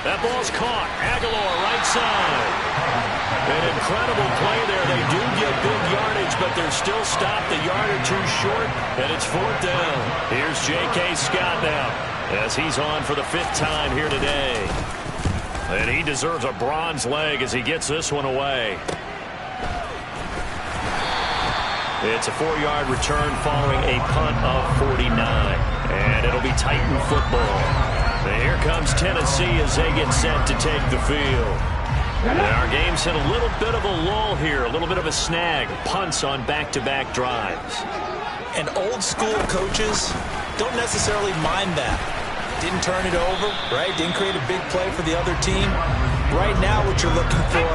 [SPEAKER 3] That ball's caught. Aguilar right side. An incredible play there. They do get big yardage, but they're still stopped a yard or two short, and it's 4th down. Here's J.K. Scott now as he's on for the 5th time here today. And he deserves a bronze leg as he gets this one away. It's a 4-yard return following a punt of 49. And it'll be Titan football. And here comes Tennessee as they get set to take the field. And our game's hit a little bit of a lull here, a little bit of a snag. Punts on back-to-back drives.
[SPEAKER 4] And old-school coaches don't necessarily mind that. Didn't turn it over, right? Didn't create a big play for the other team. Right now what you're looking for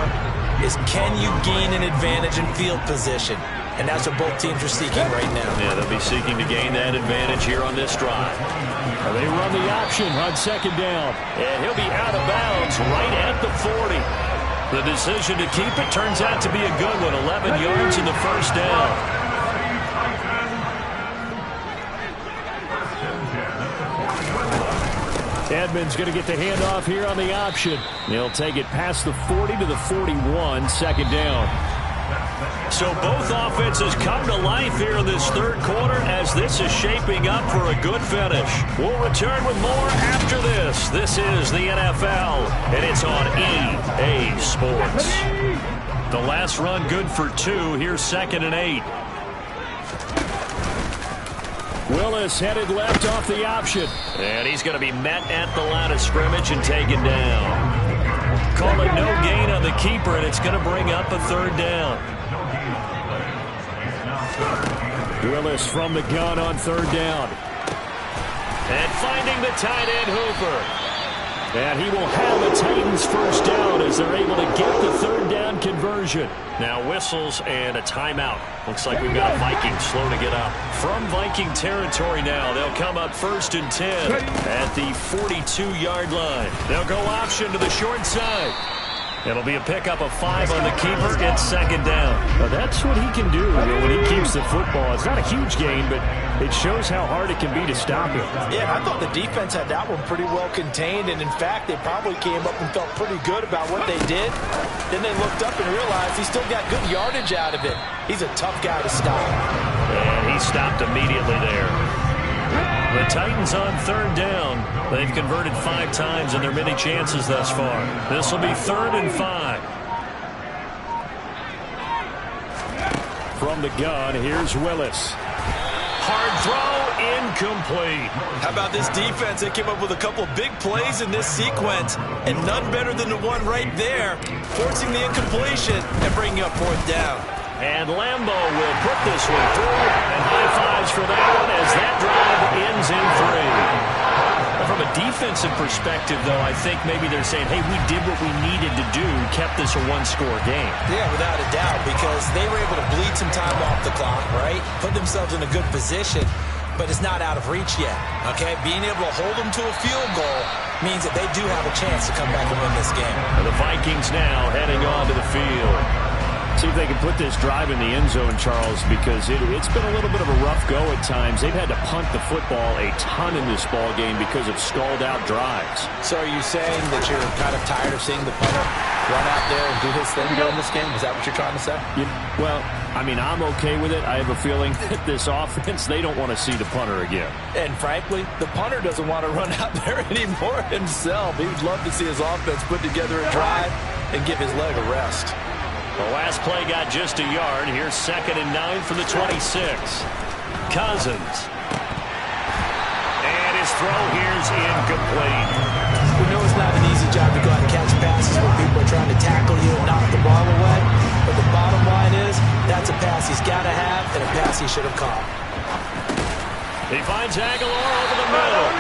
[SPEAKER 4] is can you gain an advantage in field position? And that's what both teams are seeking right now.
[SPEAKER 3] Yeah, they'll be seeking to gain that advantage here on this drive. They run the option on 2nd down. And he'll be out of bounds right at the 40. The decision to keep it turns out to be a good one. 11 yards in the 1st down. Edmonds going to get the handoff here on the option. He'll take it past the 40 to the 41, 2nd down. So both offenses come to life here in this 3rd quarter as this is shaping up for a good finish. We'll return with more after this. This is the NFL, and it's on EA Sports. The last run good for 2. Here's 2nd and 8. Willis headed left off the option. And he's going to be met at the line of scrimmage and taken down. Call it no gain on the keeper, and it's going to bring up a 3rd down. Willis from the gun on 3rd down. And finding the tight end, Hooper. And he will have the Titans 1st down as they're able to get the 3rd down conversion. Now whistles and a timeout. Looks like we've got a Viking slow to get up. From Viking territory now, they'll come up 1st and 10 at the 42-yard line. They'll go option to the short side. It'll be a pickup of 5 on the keeper. It's 2nd down. Well, that's what he can do when he keeps the football. It's not a huge gain, but it shows how hard it can be to stop him.
[SPEAKER 4] Yeah, I thought the defense had that one pretty well contained, and in fact, they probably came up and felt pretty good about what they did. Then they looked up and realized he still got good yardage out of it. He's a tough guy to stop.
[SPEAKER 3] And he stopped immediately there. The Titans on 3rd down. They've converted 5 times in their many chances thus far. This will be 3rd and 5. From the gun, here's Willis. Hard throw, incomplete.
[SPEAKER 4] How about this defense? They came up with a couple of big plays in this sequence, and none better than the one right there, forcing the incompletion and bringing up 4th down.
[SPEAKER 3] And Lambo will put this one through, and high fives for that one as that drive ends in 3. From a defensive perspective, though, I think maybe they're saying, hey, we did what we needed to do, kept this a one-score game.
[SPEAKER 4] Yeah, without a doubt, because they were able to bleed some time off the clock, right? Put themselves in a good position, but it's not out of reach yet, okay? Being able to hold them to a field goal means that they do have a chance to come back and win this game.
[SPEAKER 3] And the Vikings now heading onto the field.
[SPEAKER 5] See if they can put this drive in the end zone, Charles, because it's been a little bit of a rough go at times. They've had to punt the football a ton in this ball game because of stalled-out drives.
[SPEAKER 4] So are you saying that you're kind of tired of seeing the punter run out there and do his thing during this game? Is that what you're trying to say?
[SPEAKER 5] Well, I mean, I'm okay with it. I have a feeling that this offense, they don't want to see the punter again.
[SPEAKER 4] And frankly, the punter doesn't want to run out there anymore himself. He would love to see his offense put together a drive and give his leg a rest.
[SPEAKER 3] The last play got just a yard. Here's 2nd and 9 from the 26. Cousins. And his throw here's incomplete.
[SPEAKER 4] We know it's not an easy job to go out and catch passes when people are trying to tackle you and knock the ball away. But the bottom line is, that's a pass he's got to have and a pass he should have caught.
[SPEAKER 3] He finds Aguilar over the middle.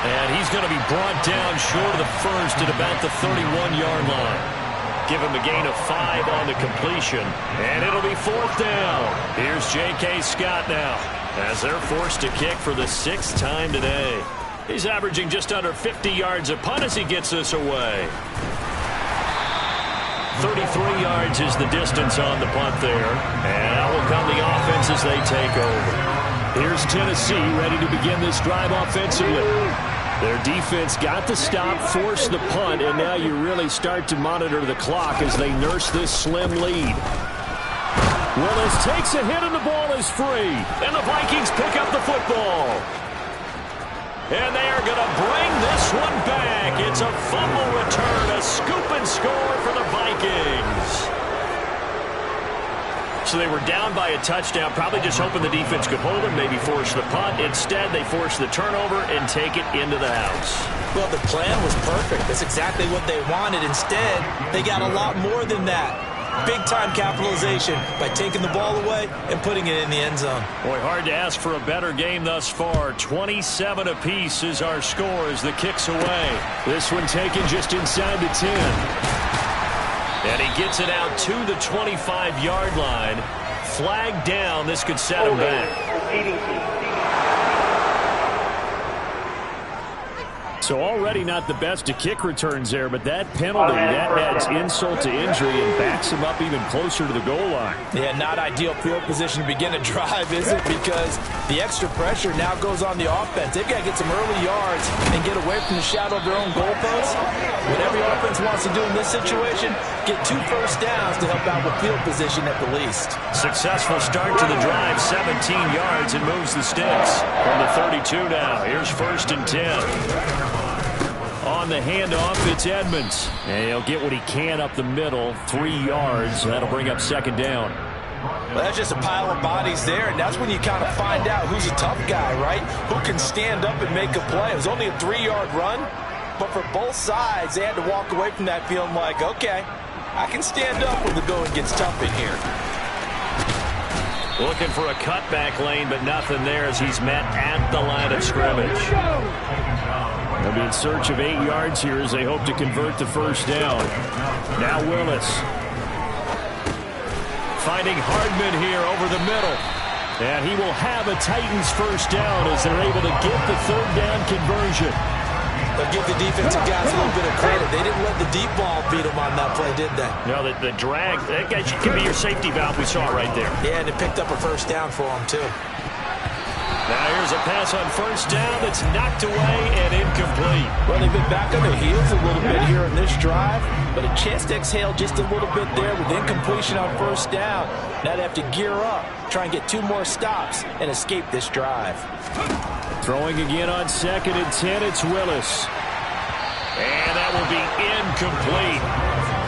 [SPEAKER 3] And he's going to be brought down short of the first at about the 31-yard line. Give him a gain of 5 on the completion, and it'll be 4th down. Here's J.K. Scott now, as they're forced to kick for the 6th time today. He's averaging just under 50 yards a punt as he gets this away. 33 yards is the distance on the punt there, and out will come the offense as they take over. Here's Tennessee ready to begin this drive offensively. Their defense got the stop, forced the punt, and now you really start to monitor the clock as they nurse this slim lead. Willis takes a hit and the ball is free. And the Vikings pick up the football. And they are going to bring this one back. It's a fumble return, a scoop and score for the Vikings. So they were down by a touchdown, probably just hoping the defense could hold them, maybe force the punt. Instead, they force the turnover and take it into the house.
[SPEAKER 4] Well, the plan was perfect. That's exactly what they wanted. Instead, they got a lot more than that. Big-time capitalization by taking the ball away and putting it in the end zone.
[SPEAKER 3] Boy, hard to ask for a better game thus far. 27 apiece is our score as the kick's away.
[SPEAKER 5] This one taken just inside the 10.
[SPEAKER 3] And he gets it out to the 25-yard line. Flag down. This could set him back.
[SPEAKER 5] So already not the best to kick returns there, but that penalty, that adds insult to injury and backs him up even closer to the goal line.
[SPEAKER 4] Yeah, not ideal field position to begin a drive, is it? Because the extra pressure now goes on the offense. They've got to get some early yards and get away from the shadow of their own goalposts. What every offense wants to do in this situation, get 2 first downs to help out with field position at the least.
[SPEAKER 3] Successful start to the drive, 17 yards, and moves the sticks. From the 32 now, here's 1st and 10. On the handoff, it's Edmonds. And he'll get what he can up the middle, 3 yards. That'll bring up 2nd down.
[SPEAKER 4] Well, that's just a pile of bodies there, and that's when you kind of find out who's a tough guy, right? Who can stand up and make a play. It was only a 3-yard run, but for both sides, they had to walk away from that feeling like, okay, I can stand up when the going gets tough in here.
[SPEAKER 3] Looking for a cutback lane, but nothing there as he's met at the line of scrimmage.
[SPEAKER 5] They'll be in search of 8 yards here as they hope to convert the 1st down. Now Willis. Finding Hardman here over the middle. And he will have a Titans 1st down as they're able to get the 3rd down conversion.
[SPEAKER 4] But give the defensive guys a little bit of credit. They didn't let the deep ball beat them on that play, did they?
[SPEAKER 3] No, the drag, that can be your safety valve. We saw it right there.
[SPEAKER 4] Yeah, and it picked up a 1st down for them, too.
[SPEAKER 3] Now here's a pass on 1st down that's knocked away and incomplete.
[SPEAKER 4] Well, they've been back on their heels a little bit here in this drive, but a chance to exhale just a little bit there with incompletion on 1st down. Now they have to gear up, try and get 2 more stops, and escape this drive.
[SPEAKER 5] Throwing again on 2nd and 10, it's Willis.
[SPEAKER 3] And that will be incomplete.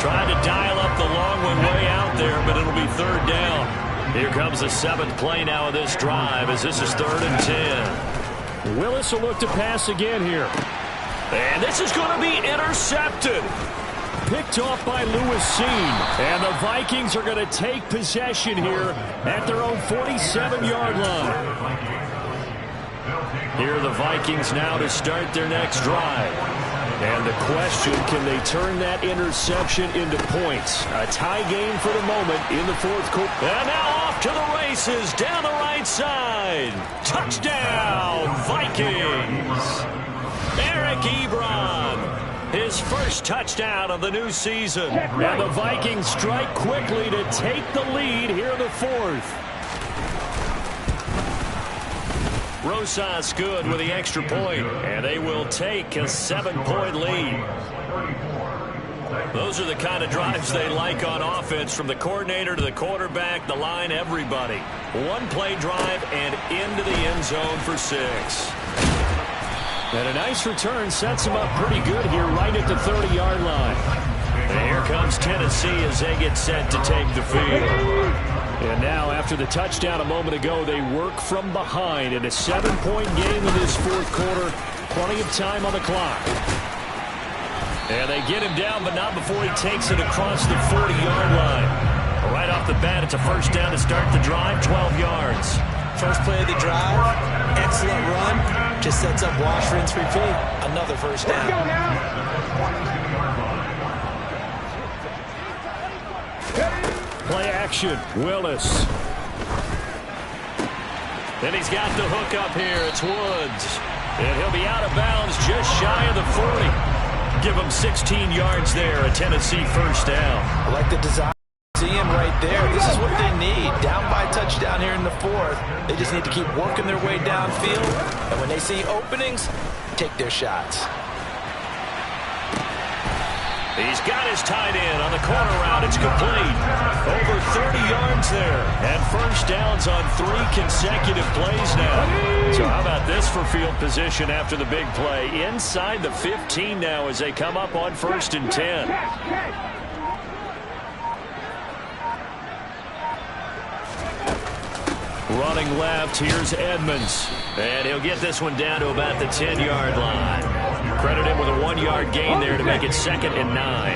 [SPEAKER 3] Trying to dial up the long one way out there, but it'll be 3rd down. Here comes the 7th play now of this drive as this is 3rd and 10.
[SPEAKER 5] Willis will look to pass again here.
[SPEAKER 3] And this is going to be intercepted.
[SPEAKER 5] picked off by Lewis. And the Vikings are going to take possession here at their own 47-yard line. Here are the Vikings now to start their next drive. And the question, can they turn that interception into points? A tie game for the moment in the fourth quarter. And now off to the races down the right side. Touchdown, Vikings. Eric Ebron, his first touchdown of the new season. And the Vikings strike quickly to take the lead here in the fourth. Rosas good with the extra point, and they will take a 7-point lead. Those are the kind of drives they like on offense, from the coordinator to the quarterback, the line, everybody. One-play drive and into the end zone for 6. And a nice return sets them up pretty good here right at the 30-yard line. And here comes Tennessee as they get set to take the field. And now, after the touchdown a moment ago, they work from behind in a 7-point game in this fourth quarter. Plenty of time on the clock. And they get him down, but not before he takes it across the 40-yard line. Right off the bat, it's a first down to start the drive, 12 yards.
[SPEAKER 4] First play of the drive, excellent run. Just sets up wash, rinse, repeat. Another first down.
[SPEAKER 5] Play action, Willis. Then he's got the hook up here. It's Woods. And he'll be out of bounds just shy of the 40. Give him 16 yards there, a Tennessee first down.
[SPEAKER 4] I like the design. Seeing right there, this is what they need. Down by touchdown here in the fourth. They just need to keep working their way downfield. And when they see openings, take their shots.
[SPEAKER 5] He's got his tight end on the corner route. It's complete. Over 30 yards there. And first downs on 3 consecutive plays now. So how about this for field position after the big play? Inside the 15 now as they come up on 1st and 10. Running left, here's Edmonds. And he'll get this one down to about the 10-yard line. Credit him with a 1-yard gain there to make it 2nd and 9.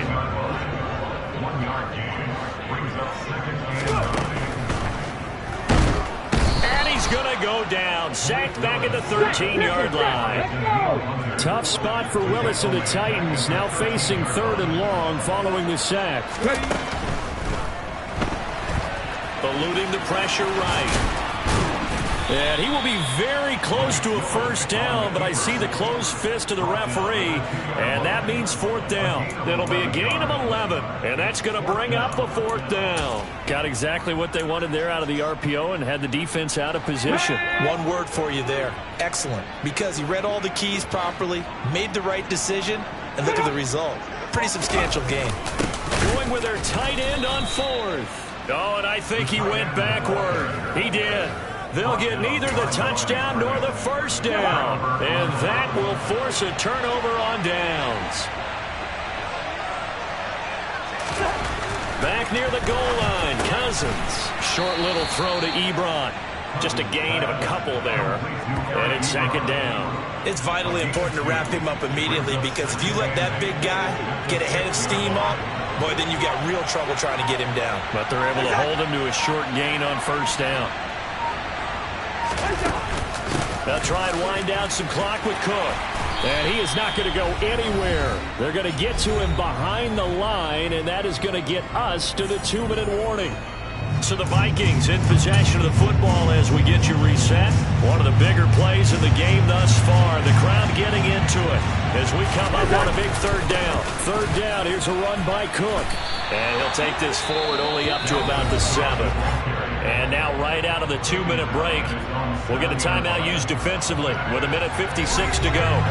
[SPEAKER 5] And he's going to go down. Sacked back at the 13-yard line. Tough spot for Willis and the Titans, now facing 3rd and long following the sack. Eluding the pressure right. And he will be very close to a first down, but I see the closed fist of the referee, and that means 4th down. It'll be a gain of 11, and that's going to bring up a 4th down. Got exactly what they wanted there out of the RPO and had the defense out of position.
[SPEAKER 4] One word for you there, excellent, because he read all the keys properly, made the right decision, and look at the result. Pretty substantial gain.
[SPEAKER 5] Going with their tight end on 4th. Oh, and I think he went backward. He did. They'll get neither the touchdown nor the first down. And that will force a turnover on downs. Back near the goal line, Cousins. Short little throw to Ebron. Just a gain of a couple there. And it's 2nd down.
[SPEAKER 4] It's vitally important to wrap him up immediately, because if you let that big guy get ahead of steam up, boy, then you got real trouble trying to get him down.
[SPEAKER 5] But they're able to hold him to a short gain on first down. They'll try and wind down some clock with Cook. And he is not going to go anywhere. They're going to get to him behind the line, and that is going to get us to the 2-minute warning. So the Vikings in possession of the football as we get you reset. One of the bigger plays in the game thus far. The crowd getting into it as we come up on a big 3rd down. 3rd down, here's a run by Cook. And he'll take this forward only up to about the 7. And now right out of the 2-minute break, we'll get a timeout used defensively with 1:56 to go.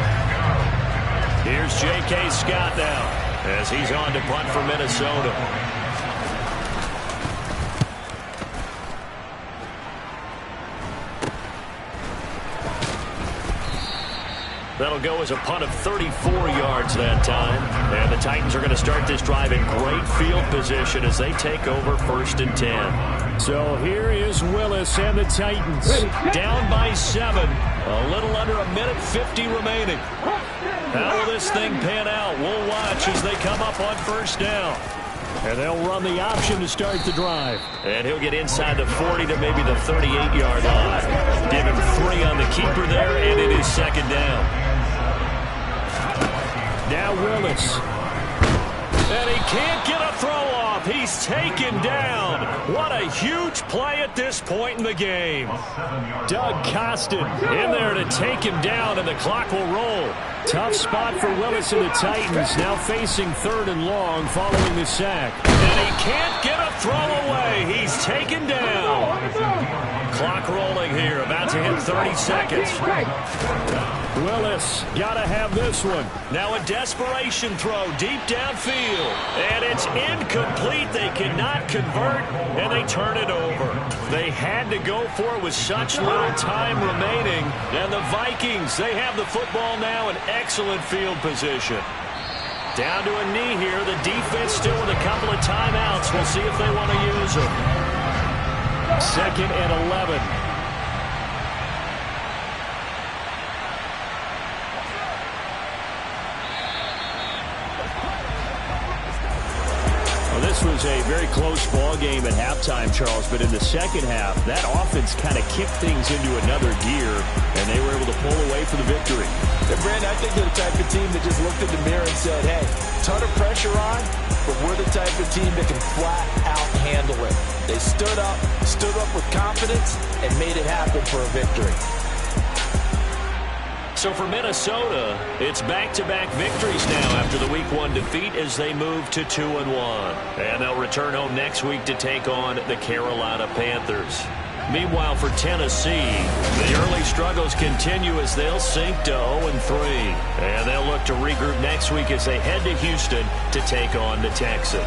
[SPEAKER 5] Here's J.K. Scott now as he's on to punt for Minnesota. That'll go as a punt of 34 yards that time. And the Titans are going to start this drive in great field position as they take over 1st and 10. So here is Willis and the Titans down by 7. A little under 1:50 remaining. How will this thing pan out? We'll watch as they come up on first down. And they'll run the option to start the drive. And he'll get inside the 40 to maybe the 38-yard line. Give him 3 on the keeper there, and it is second down. Now Willis. And he can't get a throw off. He's taken down. What a huge play at this point in the game. Doug Costin in there to take him down, and the clock will roll. Tough spot for Willis and the Titans, now facing 3rd and long following the sack. And he can't get a throw away. He's taken down. Clock rolling here, about to hit 30 seconds. Willis, gotta have this one. Now a desperation throw deep downfield. And it's incomplete. They cannot convert, and they turn it over. They had to go for it with such little time remaining. And the Vikings, they have the football now in excellent field position. Down to a knee here. The defense still with a couple of timeouts. We'll see if they want to use them. 2nd and 11. This was a very close ball game at halftime, Charles, but in the second half, that offense kind of kicked things into another gear, and they were able to pull away for the victory.
[SPEAKER 4] And Brandon, I think they're the type of team that just looked in the mirror and said, hey, ton of pressure on, but we're the type of team that can flat out handle it. They stood up with confidence, and made it happen for a victory.
[SPEAKER 5] So for Minnesota, it's back-to-back victories now after the Week 1 defeat as they move to 2-1. And they'll return home next week to take on the Carolina Panthers. Meanwhile, for Tennessee, the early struggles continue as they'll sink to 0-3. And they'll look to regroup next week as they head to Houston to take on the Texans.